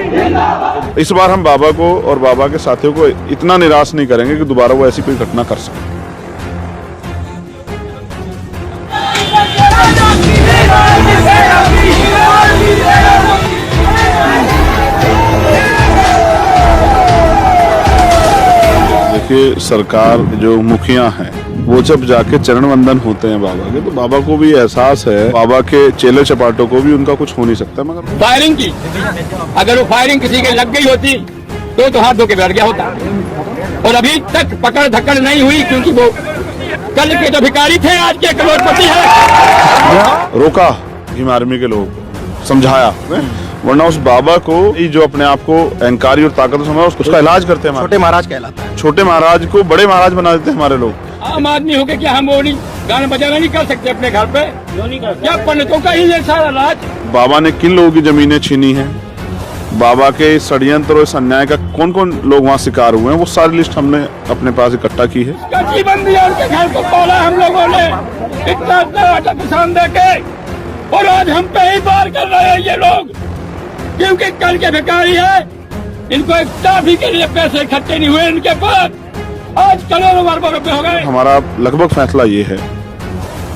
इस बार हम बाबा को और बाबा के साथियों को इतना निराश नहीं करेंगे कि दोबारा वो ऐसी कोई घटना कर सके। देखिए, सरकार जो मुखिया हैं वो जब जाके चरण वंदन होते हैं बाबा के, तो बाबा को भी एहसास है, बाबा के चेले चपाटों को भी उनका कुछ हो नहीं सकता। मगर फायरिंग की, अगर वो फायरिंग किसी के लग गई होती तो हाथ धो के बैठ गया होता, और अभी तक पकड़ धकड़ नहीं हुई, क्योंकि वो कल के जो भिखारी थे आज के करोड़पति है। रोका भीम आर्मी के लोग, समझाया, वरना उस बाबा को जो अपने आप को अहंकारी और ताकतवर समझा उसका इलाज करते हैं। छोटे महाराज कहलाता है। छोटे महाराज को बड़े महाराज बना देते हैं हमारे लोग। आम आदमी होके क्या हम वो नहीं गाना बजाना नहीं कर सकते अपने घर पे? क्या पंडितों का ही ये सारा राज? बाबा ने किन लोगों की जमीनें छीनी हैं, बाबा के षड्यंत्र और इस अन्याय का कौन कौन लोग वहाँ शिकार हुए हैं, वो सारी लिस्ट हमने अपने पास इकट्ठा की है। जीवन दिया उनके घर को तोड़ा हम लोगों ने, इतना किसान दे के, और आज हम पे ही बार कर रहे हैं ये लोग, क्योंकि कल के भिखारी है, इनको एक टाफी के लिए पैसे इकट्ठे नहीं हुए इनके पास, आज करोड़ों अरबों रुपए हो गए। हमारा लगभग फैसला ये है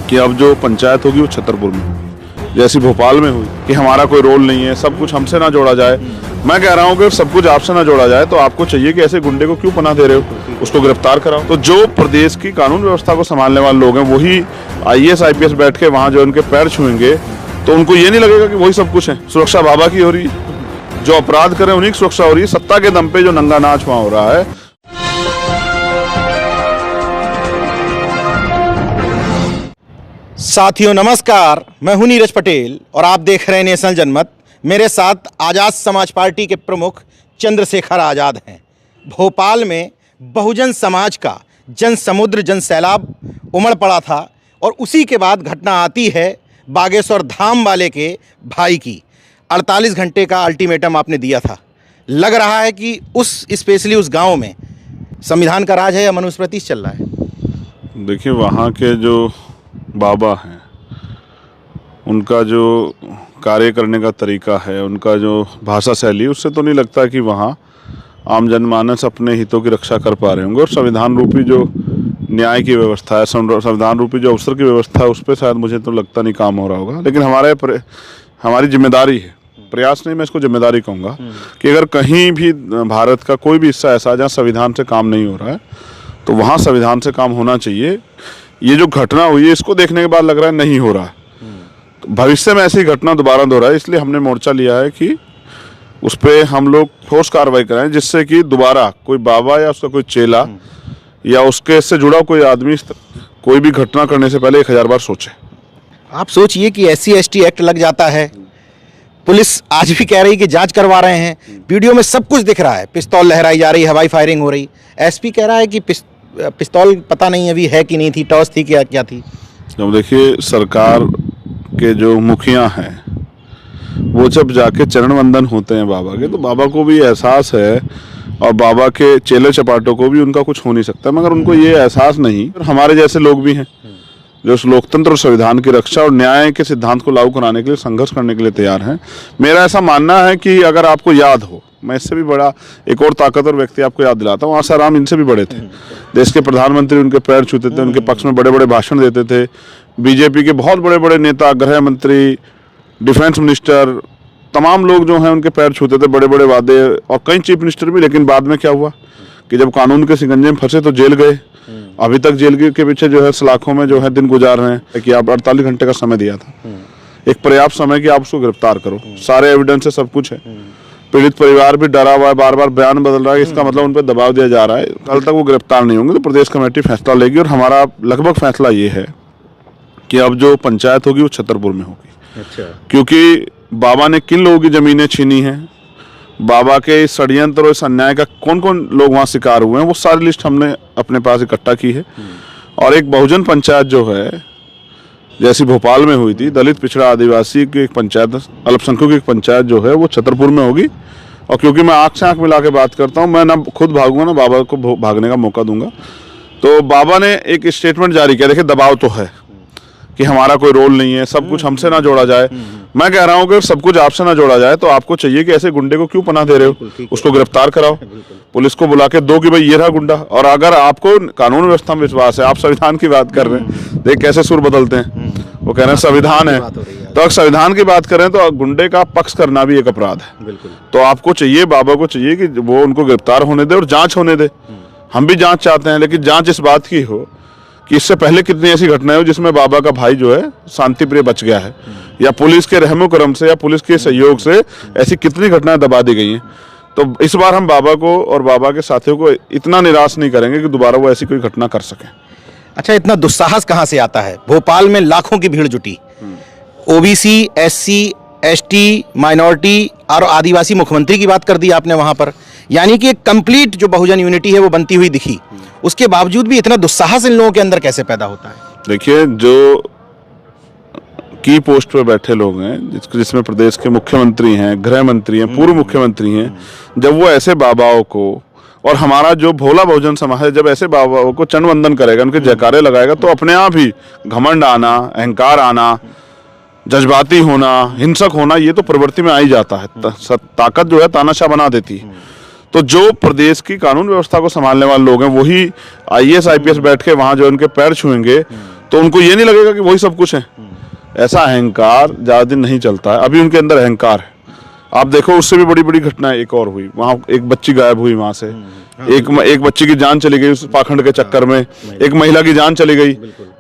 कि अब जो पंचायत होगी वो छतरपुर में होगी, जैसी भोपाल में हुई, कि हमारा कोई रोल नहीं है, सब कुछ हमसे ना जोड़ा जाए। मैं कह रहा हूँ कि सब कुछ आपसे ना जोड़ा जाए तो आपको चाहिए कि ऐसे गुंडे को क्यों पनाह दे रहे हो, उसको गिरफ्तार कराओ। तो जो प्रदेश की कानून व्यवस्था को संभालने वाले लोग हैं वही IAS IPS बैठ के वहाँ जो उनके पैर छुएंगे तो उनको ये नहीं लगेगा कि वही सब कुछ है। सुरक्षा बाबा की हो रही है, जो अपराध करें उन्हीं की सुरक्षा हो रही है। सत्ता के दम पे जो नंगा नाच वहाँ हो रहा है। साथियों नमस्कार, मैं हूं नीरज पटेल और आप देख रहे हैं नेशनल जनमत। मेरे साथ आज़ाद समाज पार्टी के प्रमुख चंद्रशेखर आज़ाद हैं। भोपाल में बहुजन समाज का जन समुद्र जन सैलाब उमड़ पड़ा था और उसी के बाद घटना आती है बागेश्वर धाम वाले के भाई की। 48 घंटे का अल्टीमेटम आपने दिया था। लग रहा है कि स्पेशली उस गांव में संविधान का राज है या मनुस्मृति चल रहा है। देखिए, वहाँ के जो बाबा हैं उनका जो कार्य करने का तरीका है, उनका जो भाषा शैली, उससे तो नहीं लगता कि वहाँ आम जनमानस अपने हितों की रक्षा कर पा रहे होंगे। और संविधान रूपी जो न्याय की व्यवस्था है, संविधान रूपी जो अवसर की व्यवस्था है, उस पर शायद मुझे तो लगता नहीं काम हो रहा होगा। लेकिन हमारी जिम्मेदारी है, प्रयास नहीं, मैं इसको जिम्मेदारी कहूँगा, कि अगर कहीं भी भारत का कोई भी हिस्सा ऐसा है जहाँ संविधान से काम नहीं हो रहा है तो वहाँ संविधान से काम होना चाहिए। ये जो घटना हुई है इसको देखने के बाद लग रहा है नहीं हो रहा है, तो भविष्य में ऐसी घटना दोबारा दोहराए, इसलिए हमने मोर्चा लिया है कि उस पर हम लोग ठोस कार्रवाई कराएं, जिससे कि दोबारा कोई बाबा या उसका कोई चेला या उसके से जुड़ा कोई आदमी कोई भी घटना करने से पहले 1000 बार सोचे। आप सोचिए कि SC ST एक्ट लग जाता है, पुलिस आज भी कह रही कि जांच करवा रहे हैं, वीडियो में सब कुछ दिख रहा है, पिस्तौल लहराई जा रही, हवाई फायरिंग हो रही, SP कह रहा है कि पिस्तौल पता नहीं अभी है कि नहीं थी, टॉस थी, क्या थी। तो देखिए, सरकार के जो मुखिया हैं वो जब जाके चरण वंदन होते हैं बाबा के, तो बाबा को भी एहसास है और बाबा के चेले चपाटों को भी उनका कुछ हो नहीं सकता। मगर उनको ये एहसास नहीं, हमारे जैसे लोग भी हैं जो उस लोकतंत्र और संविधान की रक्षा और न्याय के सिद्धांत को लागू कराने के लिए संघर्ष करने के लिए तैयार हैं। मेरा ऐसा मानना है कि अगर आपको याद हो, मैं इससे भी बड़ा एक और ताकतवर व्यक्ति आपको याद दिलाता हूँ, आसाराम इनसे भी बड़े थे। देश के प्रधानमंत्री उनके पैर छूते थे, उनके पक्ष में बड़े बड़े भाषण देते थे। बीजेपी के बहुत बड़े बड़े नेता, गृह मंत्री, डिफेंस मिनिस्टर, तमाम लोग जो हैं उनके पैर छूते थे, बड़े बड़े वादे, और कई चीफ मिनिस्टर भी। लेकिन बाद में क्या हुआ कि जब कानून के शिकंजे में फंसे तो जेल गए। अभी तक जेल के पीछे जो है सलाखों में जो है दिन गुजार रहे हैं। कि आप 48 घंटे का समय दिया था, एक पर्याप्त समय कि आप उसको गिरफ्तार करो, सारे एविडेंस है, सब कुछ है। पीड़ित परिवार भी डरा हुआ है, बार बार बयान बदल रहा है, इसका मतलब उन पर दबाव दिया जा रहा है। कल तक वो गिरफ्तार नहीं होंगे तो प्रदेश कमेटी फैसला लेगी, और हमारा लगभग फैसला ये है कि अब जो पंचायत होगी वो छतरपुर में होगी। अच्छा। क्योंकि बाबा ने किन लोगों की जमीनें छीनी हैं, बाबा के षड्यंत्र और इस अन्याय का कौन कौन लोग वहाँ शिकार हुए हैं, वो सारी लिस्ट हमने अपने पास इकट्ठा की है। और एक बहुजन पंचायत जो है, जैसी भोपाल में हुई थी, दलित पिछड़ा आदिवासी की एक पंचायत, अल्पसंख्यकों की एक पंचायत जो है वो छतरपुर में होगी। और क्योंकि मैं आँख से आँख मिला के बात करता हूँ, मैं ना खुद भागूंगा ना बाबा को भागने का मौका दूंगा। तो बाबा ने एक स्टेटमेंट जारी किया, देखिए दबाव तो है, कि हमारा कोई रोल नहीं है, सब कुछ हमसे ना जोड़ा जाए। मैं कह रहा हूँ कि सब कुछ आपसे ना जोड़ा जाए तो आपको चाहिए कि ऐसे गुंडे को क्यों पनाह दे रहे हो, उसको गिरफ्तार कराओ, पुलिस को बुला के दो कि भाई ये रहा गुंडा। और अगर आपको कानून व्यवस्था में विश्वास है, आप संविधान की बात कर रहे हैं, देख कैसे सुर बदलते हैं, वो कह रहे हैं संविधान है, तो अगर संविधान की बात करें तो गुंडे का पक्ष करना भी एक अपराध है। तो आपको चाहिए, बाबा को चाहिए कि वो उनको गिरफ्तार होने दे और जांच होने दे। हम भी जांच चाहते हैं, लेकिन जांच इस बात की हो कि इससे पहले कितनी ऐसी घटनाएं हो जिसमें बाबा का भाई जो है शांति प्रिय बच गया है, या पुलिस के रहमो करम से या पुलिस के सहयोग से ऐसी कितनी घटनाएं दबा दी गई हैं। तो इस बार हम बाबा को और बाबा के साथियों को इतना निराश नहीं करेंगे कि दोबारा वो ऐसी कोई घटना कर सके। अच्छा, इतना दुस्साहस कहाँ से आता है? भोपाल में लाखों की भीड़ जुटी, ओबीसी, एससी, एसटी, माइनॉरिटी और आदिवासी मुख्यमंत्री की बात कर दी आपने वहां पर, यानी कि एक कंप्लीट जो बहुजन यूनिटी है वो बनती हुई दिखी। उसके बावजूद भी इतना दुस्साहस इन लोगों के अंदर कैसे पैदा होता है? देखिए, जो की पोस्ट पे बैठे लोग हैं, जिसमें प्रदेश के मुख्यमंत्री हैं, गृह मंत्री हैं, पूर्व मुख्यमंत्री हैं, जब वो ऐसे बाबाओं को, और हमारा जो भोला बहुजन समाज है, जब ऐसे बाबाओं को चरण वंदन करेगा, उनके जयकारे लगाएगा, तो अपने आप ही घमंड आना, अहंकार आना, जज्बाती होना, हिंसक होना, ये तो प्रवृत्ति में आ ही जाता है। ताकत जो है तानाशाह बना देती है। तो जो प्रदेश की कानून व्यवस्था को संभालने वाले लोग हैं, वही आईएएस आईपीएस बैठ के वहां जो उनके पैर छुएंगे तो उनको ये नहीं लगेगा कि वही सब कुछ है। ऐसा अहंकार ज्यादा दिन नहीं चलता है, अभी उनके अंदर अहंकार है। आप देखो, उससे भी बड़ी बड़ी घटनाएं एक और हुई, वहां एक बच्ची गायब हुई, वहां से एक बच्ची की जान चली गई उस पाखंड के चक्कर में, एक महिला की जान चली गई।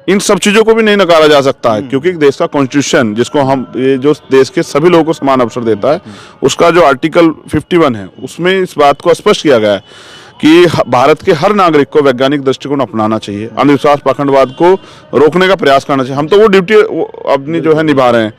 इन सब चीजों को भी नहीं नकारा जा सकता है, क्योंकि देश का कॉन्स्टिट्यूशन, जिसको हम, ये जो देश के सभी लोगों को समान अवसर देता है, उसका जो आर्टिकल 51 है, उसमें इस बात को स्पष्ट किया गया है कि भारत के हर नागरिक को वैज्ञानिक दृष्टिकोण अपनाना चाहिए, अंधविश्वास पाखंडवाद को रोकने का प्रयास करना चाहिए। हम तो वो ड्यूटी अपनी जो है निभा रहे हैं,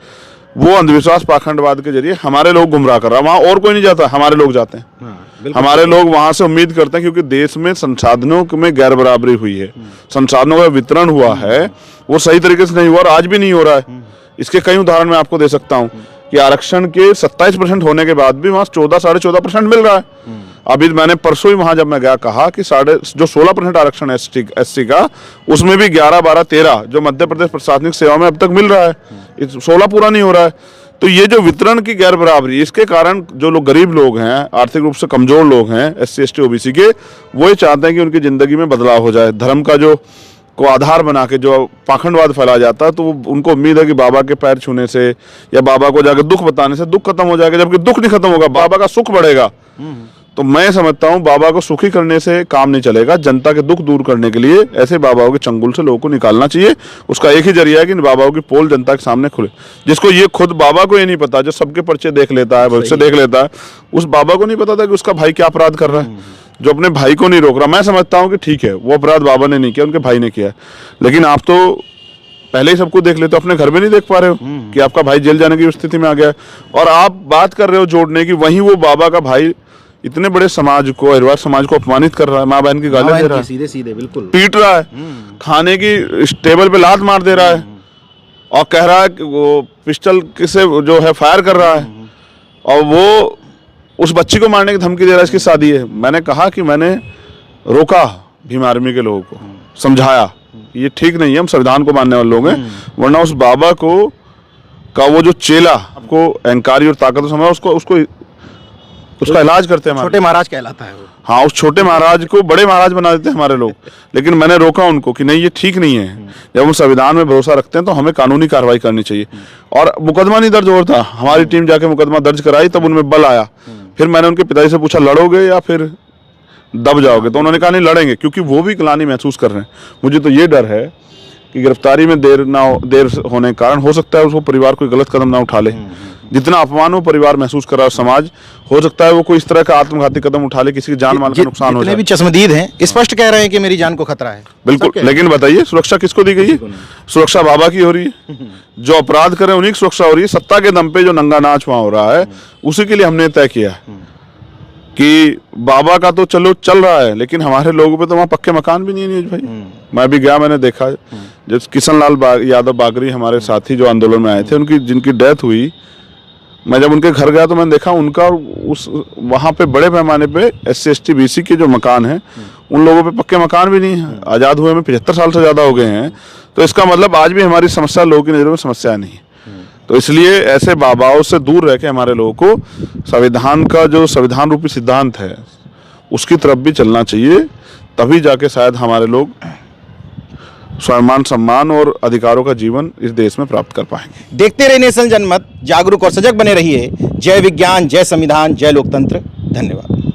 वो अंधविश्वास पाखंडवाद के जरिए हमारे लोग गुमराह कर रहा है। वहां और कोई नहीं जाता, हमारे लोग जाते हैं। हमारे लोग वहां से उम्मीद करते हैं, क्योंकि देश में संसाधनों में गैर बराबरी हुई है, संसाधनों का वितरण हुआ है, वो सही तरीके से नहीं हुआ और आज भी नहीं हो रहा है। इसके कई उदाहरण मैं आपको दे सकता हूं कि आरक्षण के 27% होने के बाद भी वहां 14-14.5% मिल रहा है। अभी मैंने परसों ही वहां जब मैं गया, कहा कि जो 16% आरक्षण है एससी का, उसमें भी 11, 12, 13 जो मध्य प्रदेश प्रशासनिक सेवा में अब तक मिल रहा है, 16 पूरा नहीं हो रहा है। तो ये जो वितरण की गैर बराबरी, इसके कारण जो लोग गरीब लोग हैं, आर्थिक रूप से कमजोर लोग हैं, एससी एसटी ओबीसी के, वो ये चाहते हैं कि उनकी जिंदगी में बदलाव हो जाए। धर्म का जो को आधार बना के जो पाखंडवाद फैलाया जाता है, तो उनको उम्मीद है कि बाबा के पैर छूने से या बाबा को जाकर दुख बताने से दुख खत्म हो जाएगा, जबकि दुख नहीं खत्म होगा, बाबा का सुख बढ़ेगा। तो मैं समझता हूं बाबा को सुखी करने से काम नहीं चलेगा, जनता के दुख दूर करने के लिए ऐसे बाबाओं के चंगुल से लोगों को निकालना चाहिए। उसका एक ही जरिया है कि बाबाओं की पोल जनता के सामने खुले, जिसको ये खुद बाबा को ये नहीं पता, जो सबके पर्चे देख लेता है, भविष्य देख लेता है, उस बाबा को नहीं पता था कि उसका भाई क्या अपराध कर रहा है, जो अपने भाई को नहीं रोक रहा। मैं समझता हूँ कि ठीक है, वो अपराध बाबा ने नहीं किया, उनके भाई ने किया है, लेकिन आप तो पहले ही सबको देख लेते हो, अपने घर में नहीं देख पा रहे हो कि आपका भाई जेल जाने की स्थिति में आ गया है, और आप बात कर रहे हो जोड़ने की। वहीं वो बाबा का भाई इतने बड़े समाज को, अहिरवार समाज को अपमानित कर रहा है, माँ बहन की गालियां दे रहा है, सीधे सीधे बिल्कुल पीट रहा है, खाने की टेबल पे लात मार दे रहा है, और कह रहा है कि वो पिस्टल से जो है फायर कर रहा है, और वो उस बच्ची को मारने की धमकी दे रहा है, इसकी शादी है। मैंने कहा कि मैंने रोका भीम आर्मी के लोगों को, समझाया ये ठीक नहीं है, हम संविधान को मानने वाले लोग हैं, वरना उस बाबा को का वो जो चेला आपको अहंकारी और ताकत समझा, उसका इलाज करते हैं, छोटे महाराज कहलाता है वो। हाँ, उस छोटे महाराज को बड़े महाराज बना देते हैं हमारे लोग। लेकिन मैंने रोका उनको कि नहीं, ये ठीक नहीं है। जब हम संविधान में भरोसा रखते हैं तो हमें कानूनी कार्रवाई करनी चाहिए। और मुकदमा नहीं दर्ज हो रहा था, हमारी टीम जाके मुकदमा दर्ज कराई, तब उनमें बल आया। फिर मैंने उनके पिताजी से पूछा, लड़ोगे या फिर दब जाओगे? तो उन्होंने कहा नहीं, लड़ेंगे, क्योंकि वो भी ग्लानि महसूस कर रहे हैं। मुझे तो ये डर है कि गिरफ्तारी में देर होने के कारण हो सकता है उसको परिवार कोई गलत कदम ना उठा ले। जितना अपमान वो परिवार महसूस कर रहा है, समाज, हो सकता है वो कोई इस तरह का आत्मघाती कदम उठा ले, किसी की जान माल का नुकसान हो जाए। भी चश्मदीद हैं, स्पष्ट कह रहे हैं कि मेरी जान को खतरा है। बिल्कुल, लेकिन बताइए सुरक्षा किसको दी गई है? सुरक्षा बाबा की हो रही है। जो अपराध करें उन्हीं की सुरक्षा हो रही है। सत्ता के दम पे जो नंगा नाच वहां हो रहा है, उसी के लिए हमने तय किया कि बाबा का तो चलो चल रहा है, लेकिन हमारे लोगों पे तो वहाँ पक्के मकान भी नहीं है नीरज भाई। मैं भी गया, मैंने देखा, जब किशन लाल यादव बागरी हमारे साथी जो आंदोलन में आए थे, उनकी जिनकी डेथ हुई, मैं जब उनके घर गया तो मैंने देखा उनका उस वहाँ पे बड़े पैमाने पे SC ST BC के जो मकान हैं उन लोगों पे पक्के मकान भी नहीं है। आज़ाद हुए में 75 साल से ज़्यादा हो गए हैं। तो इसका मतलब आज भी हमारी समस्या लोगों की नज़रों में समस्या नहीं है। तो इसलिए ऐसे बाबाओं से दूर रह के हमारे लोगों को संविधान का जो संविधान रूपी सिद्धांत है उसकी तरफ भी चलना चाहिए, तभी जाके शायद हमारे लोग स्वाभिमान, सम्मान और अधिकारों का जीवन इस देश में प्राप्त कर पाएंगे। देखते रहिए नेशनल जनमत, जागरूक और सजग बने रहिए। जय विज्ञान, जय संविधान, जय लोकतंत्र। धन्यवाद।